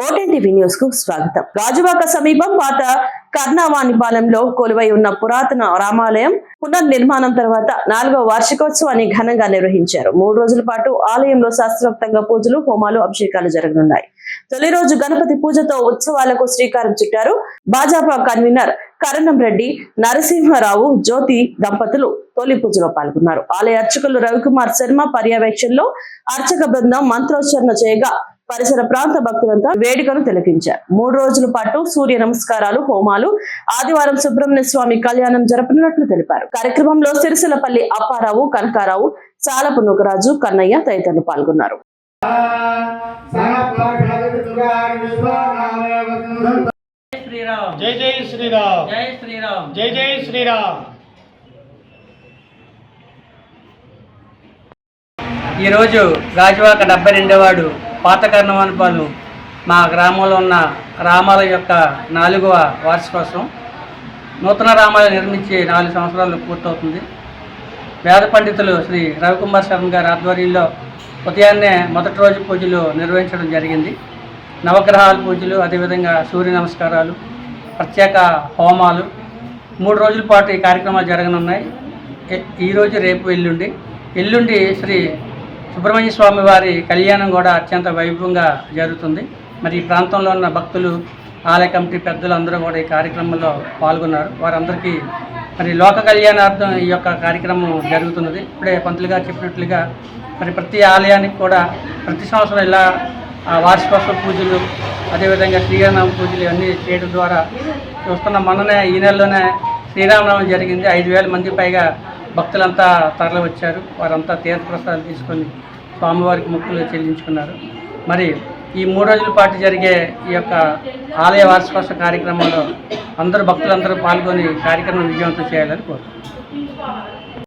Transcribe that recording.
OTTV news కు స్వాగతం. రాజువాక సమీపం పాత కర్ణవాణిపాలెంలో కొలువై ఉన్న పురాతన రామాలయం పునర్నిర్మాణం తర్వాత 4వ వార్షికోత్సవాన్ని ఘనంగా నిర్వహించారు. 3 రోజుల పాటు ఆలయంలో శాస్త్రోక్తంగా పూజలు, హోమాలు, అభిషేకాలు జరగనున్నాయి. తొలి రోజు గణపతి పూజతో ఉత్సవాలకు శ్రీకారం చుట్టారు. భాజపా కన్వీనర్ కరణం రెడ్డి, నరసింహారావు, జ్యోతి దంపతులు తొలి పూజలో పాల్గొన్నారు. ఆలయ అర్చకులు రవికుమార్ శర్మ పర్యవేక్షణలో అర్చక బృందం మంత్రోచ్చరణ చేయగా పరిసర ప్రాంత భక్తులంతా వేడుకను తిలకించారు. 3 రోజుల పాటు సూర్య నమస్కారాలు, హోమాలు, ఆదివారం సుబ్రహ్మణ్య స్వామి కళ్యాణం జరపనున్నట్లు తెలిపారు. కార్యక్రమంలో సిరిసిల్లపల్లి అప్పారావు, కనకారావు, చాలపు నూకరాజు, కన్నయ్య తదితరులు పాల్గొన్నారు. జై జై శ్రీరామ్, జై శ్రీరామ్, జై జై శ్రీరామ్. ఈరోజు గాజువాక 72వ వార్డు పాత కర్ణవాణిపాలెం మా గ్రామంలో ఉన్న రామాలయం యొక్క 4వ వార్షికోత్సవం. నూతన రామాలయం నిర్మించి 4 సంవత్సరాలు పూర్తవుతుంది. వేద పండితులు శ్రీ రవికుమార్ శర్మ గారి ఆధ్వర్యంలో ఉదయాన్నే మొదటి రోజు పూజలు నిర్వహించడం జరిగింది. నవగ్రహాల పూజలు, అదేవిధంగా సూర్య నమస్కారాలు, ప్రత్యేక హోమాలు 3 రోజుల పాటు ఈ కార్యక్రమాలు జరగనున్నాయి. ఈరోజు, రేపు, ఎల్లుండి శ్రీ సుబ్రహ్మణ్య స్వామి వారి కళ్యాణం కూడా అత్యంత వైభవంగా జరుగుతుంది. మరి ఈ ప్రాంతంలో ఉన్న భక్తులు, ఆలయ కమిటీ పెద్దలు అందరూ కూడా ఈ కార్యక్రమంలో పాల్గొన్నారు. వారందరికీ మరి లోక కళ్యాణార్థం ఈ యొక్క కార్యక్రమం జరుగుతున్నది. ఇప్పుడే పంతులుగా చెప్పినట్లుగా మరి ప్రతి ఆలయానికి కూడా ప్రతి సంవత్సరం ఇలా వార్షికోత్సవ పూజలు, అదేవిధంగా శ్రీరామ పూజలు అన్నీ చేయడం ద్వారా చూస్తున్న మొన్ననే ఈ నెలలోనే శ్రీరామనవమి జరిగింది. 5,000 మంది పైగా భక్తులంతా తరలి వచ్చారు. వారంతా తీర్థప్రసాదాలు తీసుకొని స్వామివారికి మొక్కులు చెల్లించుకున్నారు. మరి ఈ 3 రోజుల పాటు జరిగే ఈ యొక్క ఆలయ వార్షికోత్సవ కార్యక్రమంలో అందరూ భక్తులందరూ పాల్గొని కార్యక్రమం విజయవంతం చేయాలని కోరుతున్నాను.